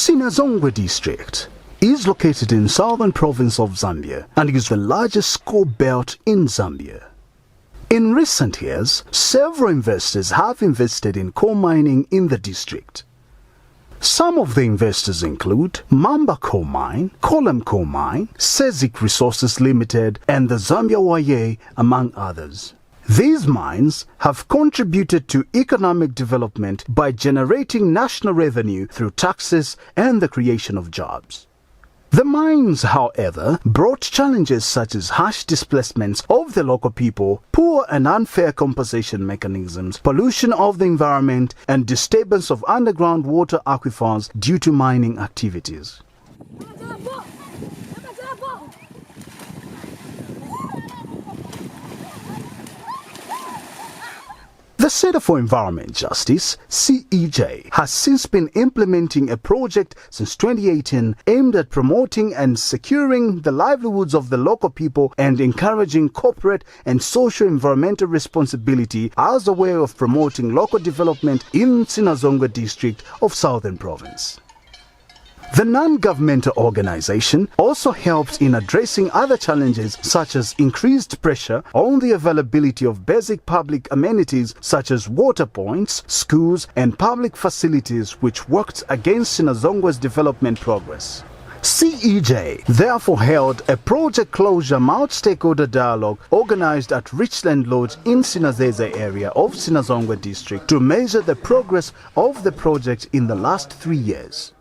Sinazongwe district is located in southern province of Zambia and is the largest coal belt in Zambia. In recent years, several investors have invested in coal mining in the district. Some of the investors include Mamba Coal Mine, Colem Coal Mine, Sezik Resources Limited, and the Zambia YA, among others. These mines have contributed to economic development by generating national revenue through taxes and the creation of jobs. The mines, however, brought challenges such as harsh displacements of the local people, poor and unfair compensation mechanisms, pollution of the environment, and disturbance of underground water aquifers due to mining activities. The Center for Environment Justice, CEJ, has since been implementing a project since 2018 aimed at promoting and securing the livelihoods of the local people and encouraging corporate and social environmental responsibility as a way of promoting local development in Sinazongwe district of Southern Province. The non-governmental organization also helps in addressing other challenges such as increased pressure on the availability of basic public amenities such as water points, schools, and public facilities, which worked against Sinazongwe's development progress. CEJ therefore held a project closure multi-stakeholder dialogue organized at Richland Lodge in Sinazeze area of Sinazongwe district to measure the progress of the project in the last 3 years.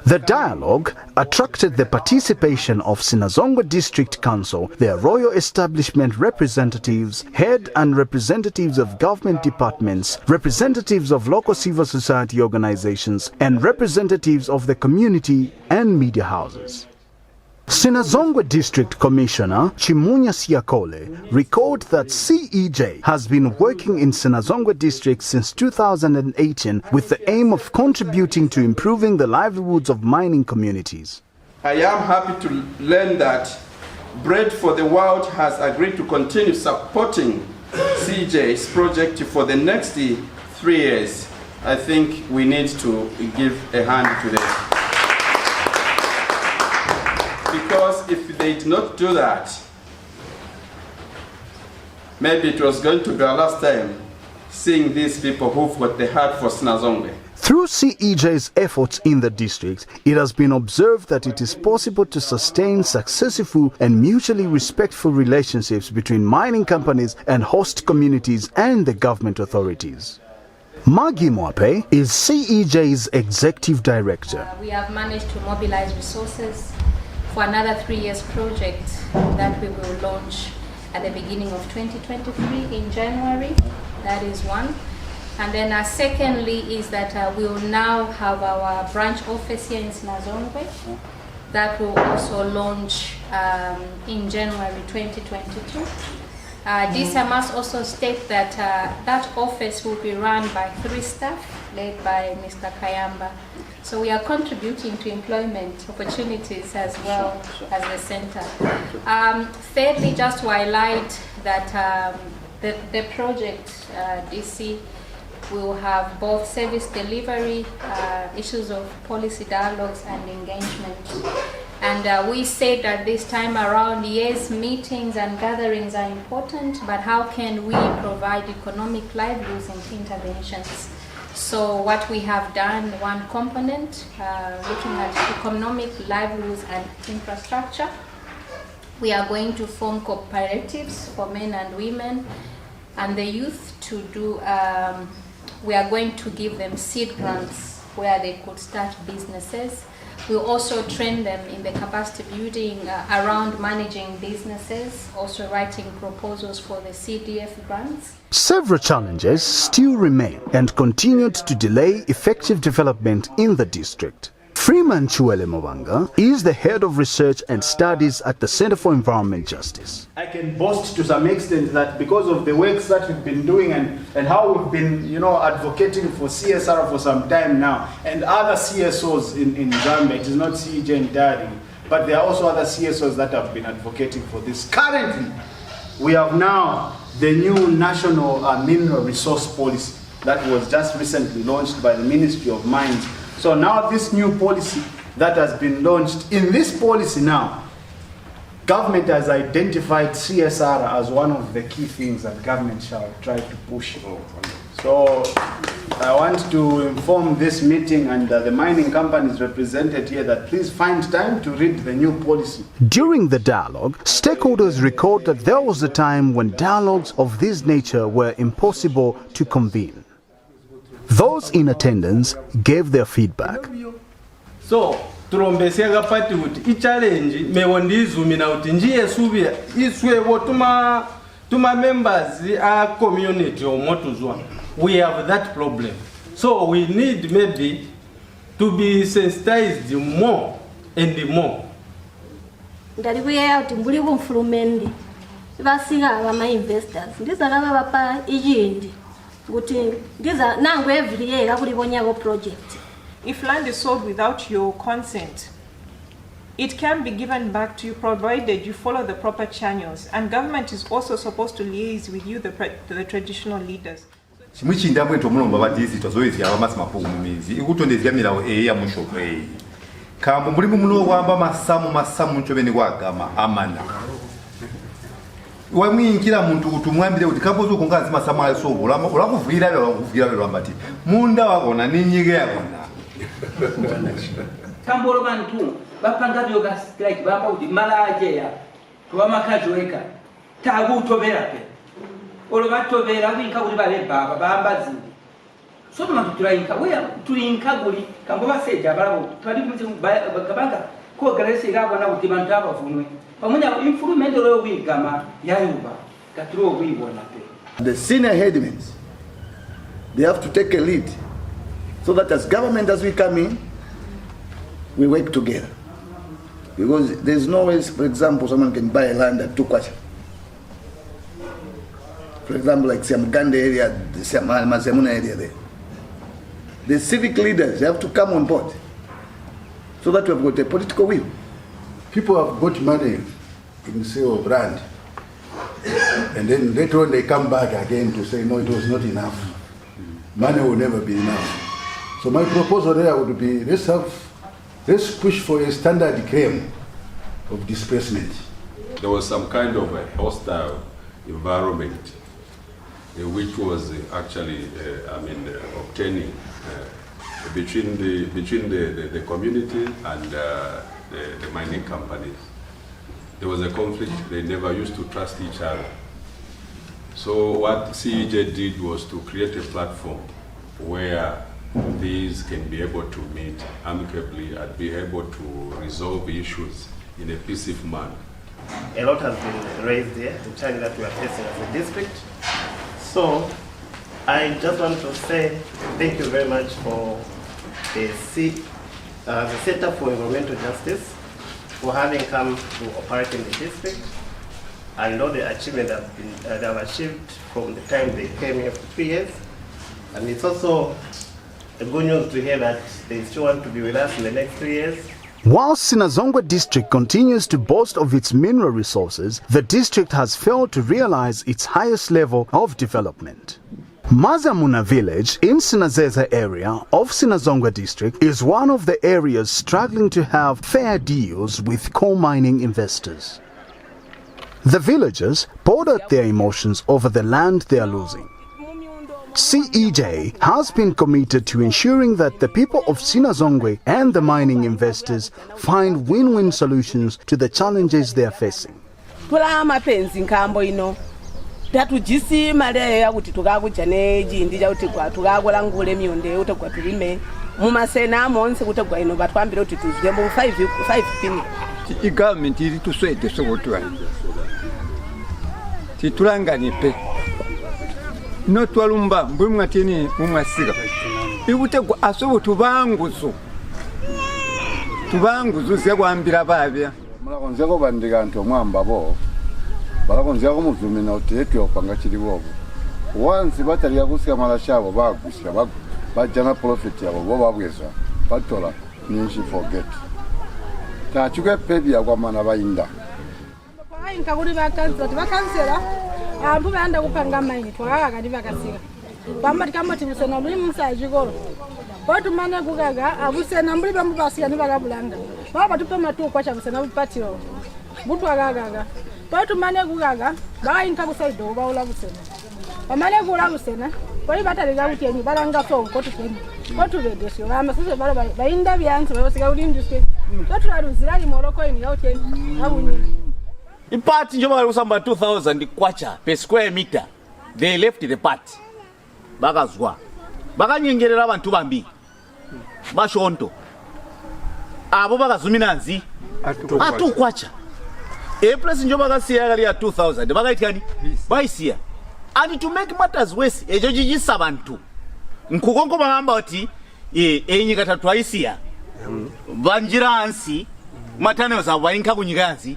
The dialogue attracted the participation of Sinazongwe District Council, their royal establishment representatives, head and representatives of government departments, representatives of local civil society organizations, and representatives of the community and media houses. Sinazongwe District Commissioner Chimunya Siakole recalled that CEJ has been working in Sinazongwe District since 2018 with the aim of contributing to improving the livelihoods of mining communities. I am happy to learn that Bread for the World has agreed to continue supporting CEJ's project for the next 3 years. I think we need to give a hand to this. Because if they did not do that, maybe it was going to be our last time seeing these people who've got the heart for Sinazongwe. Through CEJ's efforts in the district, it has been observed that it is possible to sustain successful and mutually respectful relationships between mining companies and host communities and the government authorities. Maggie Mwape is CEJ's executive director. We have managed to mobilize resources for another 3 years project that we will launch at the beginning of 2023 in January. That is one. And then secondly is that we will now have our branch office here in Sinazongwe that will also launch in January 2022. This I must also state that that office will be run by 3 staff led by Mr. Kayamba. So we are contributing to employment opportunities as well as the center. Thirdly, just to highlight that the project DC will have both service delivery, issues of policy dialogues and engagement. And we said that this time around, yes, meetings and gatherings are important, but how can we provide economic livelihoods and interventions? So what we have done, one component, looking at economic livelihoods and infrastructure. We are going to form cooperatives for men and women and the youth to do, we are going to give them seed grants where they could start businesses. We'll also train them in the capacity building around managing businesses, also writing proposals for the CDF grants. Several challenges still remain and continued to delay effective development in the district. Freeman Chuele Mobanga is the head of research and studies at the Center for Environment Justice. I can boast to some extent that because of the works that we've been doing and how we've been, advocating for CSR for some time now, and other CSOs in Zambia, it is not CEJ entirely, but there are also other CSOs that have been advocating for this. Currently, we have now the new National Mineral Resource Policy that was just recently launched by the Ministry of Mines, So now this new policy that has been launched, in this policy now, government has identified CSR as one of the key things that government shall try to push. So I want to inform this meeting and the mining companies represented here that please find time to read the new policy. During the dialogue, stakeholders recalled that there was a time when dialogues of this nature were impossible to convene. Those in attendance gave their feedback. So, tulombesiaga pati uti i-challenge mewondizumina uti njiye subia iswe wo tuma members a community omotuzwa. We have that problem. So we need maybe to be sensitized more and more. Ndali kuya uti mbuli kumfulumendi basiga abama investors ndiza kaba bapa ijindi kuti ndiza nangu every year akulibonyako project. If land is sold without your consent, it can be given back to you provided you follow the proper channels, and government is also supposed to liaise with you, the traditional leaders. Chimuchinda mwetu mulomba badizi tozoezi ya wamasi mapumumizi ikutondezya milawo ya mushopo kambo mulimu mulo wamba masamu nchobeni wagama amana wamwingira muntu utumwambire uti kapozo kungazi masamu asobo ulakuvira lwa mbati munda wakona ninyige yakona kambolo bantu bapanga byoga strike bapa uti malaje ya kuba makajweka tagu utobera pe olo batobera winka kuli bale baba bambazi so tuma tulinka we tulinka guli kambo baseja balabo twali kumze bakabanga ko garese gabo na uti bantu abavunwe pamoja improvement ro wigama yayuba katuro wibona pe. The senior headmen, they have to take a lead so that as government as we come in, we work together. Because there's no way, for example, someone can buy a land at 2 kwacha. For example, like Siamgande area, the Mazemuna area there. The civic leaders have to come on board so that we've got a political will. People have got money in sale of land, and then later on they come back again to say, no, it was not enough. Money will never be enough. So my proposal there would be, let's push for a standard claim of displacement. There was some kind of a hostile environment which was actually, obtaining between the community and the mining companies. There was a conflict. They never used to trust each other. So what CEJ did was to create a platform where these can be able to meet amicably and be able to resolve issues in a peaceful manner. A lot has been raised here, the challenge that we are facing as a district. So I just want to say thank you very much for the Center for Environmental Justice for having come to operate in the district. I know the achievement they have achieved from the time they came here for 3 years. And it's also a good news to hear that they still want to be with us in the next 3 years. While Sinazongwe district continues to boast of its mineral resources, the district has failed to realize its highest level of development. Mazamuna village in Sinazeza area of Sinazongwe district is one of the areas struggling to have fair deals with coal mining investors. The villagers poured out their emotions over the land they are losing. CEJ has been committed to ensuring that the people of Sinazongwe and the mining investors find win-win solutions to the challenges they are facing. Tatujisi maleya kuti tukakuja jindi kuti tukakola ngule mionde kuti kwatulime mumasena monse kuti kwa ino batwambira kuti tuzwe mu 5 pin i government iri tuswede sokotwa titulangani no twalumba mbumwa tini mumwasika ikute asobo tubanguzo zyakwambira babya mulakonze ko bandika nto mwamba bo balakonze ko muvumina utetwe opanga kiri bobo once batali yakusika malashabo bagusika bajana profit yabo bo babweza batola ninshi forget tachuke pebya kwa mana bayinda bayinka kuri bakansela ambu banda kupanga mayini twakaka kadi bakasika bamba tikamati musena muri musaji golo Watu mane kugaga abusena mbuli bambu basiyani bagabulanga. Baba tupe matu kwacha busena bupatio. Butu agaga. Watu mane kugaga ba inka kusaido ba ula busena. Bamane kula busena. Bali bataliga uteni balanga so ko tukeni. Ko tubedesho bama sise balo bayinda byanze babasiga uli industry. Watu aruzirali moroko ini yauteni. Abunyi. Ipati njoba kusamba 2000 kwacha per square meter. They left the part. Bagazwa. Bakanyengerera abantu bambi. Bashonto. Abo bagazumina nzi. Atu kwacha. Place njoba kasiya kali ya 2000. Bagayitikani? Bayisiya. And to make matters worse, ejo jijisa abantu. Nkukonko bagamba oti enyi katatu ayisiya. Banjira ansi matane osabayinka kunyiganzi.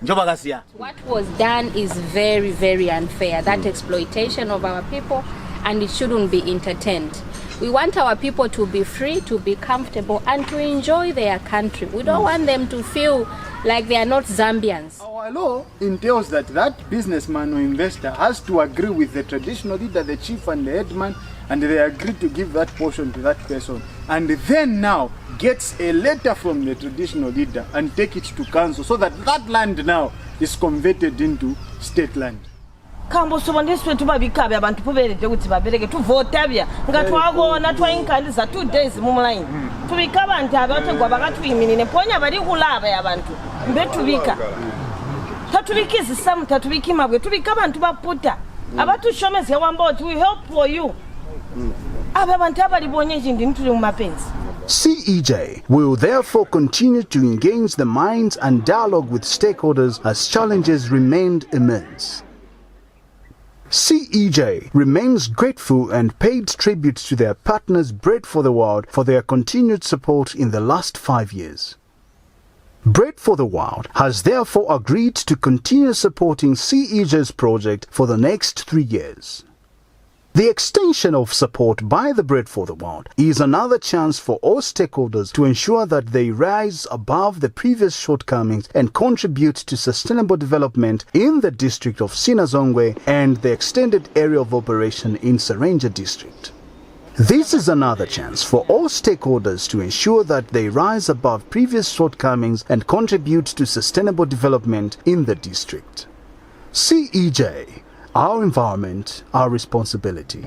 What was done is very, very unfair. That exploitation of our people, and it shouldn't be entertained. We want our people to be free, to be comfortable, and to enjoy their country. We don't want them to feel like they are not Zambians. Our law entails that that businessman or investor has to agree with the traditional leader, the chief and the headman, and they agree to give that portion to that person. And then now gets a letter from the traditional leader and take it to council so that that land now is converted into state land. Kambo sobandiswe tubabikabe abantu poberede kuti babereke tuvotabya nga twagona twayinkandiza 2 days mu line tubikaba anti abategwa bakatwiminine ponya bali kulaba yabantu mbe tubika tatubikizi samu tatubikima bwe tubikaba abantu baputa abatu shomeze wamba oti we help for you ababantu abalibonye chindi ntuli mu mapenzi. CEJ will therefore continue to engage the minds and dialogue with stakeholders as challenges remained immense. CEJ remains grateful and paid tribute to their partners Bread for the World for their continued support in the last 5 years. Bread for the World has therefore agreed to continue supporting CEJ's project for the next 3 years. The extension of support by the Bread for the World is another chance for all stakeholders to ensure that they rise above the previous shortcomings and contribute to sustainable development in the district of Sinazongwe and the extended area of operation in Serenja district. This is another chance for all stakeholders to ensure that they rise above previous shortcomings and contribute to sustainable development in the district. CEJ, our environment, our responsibility.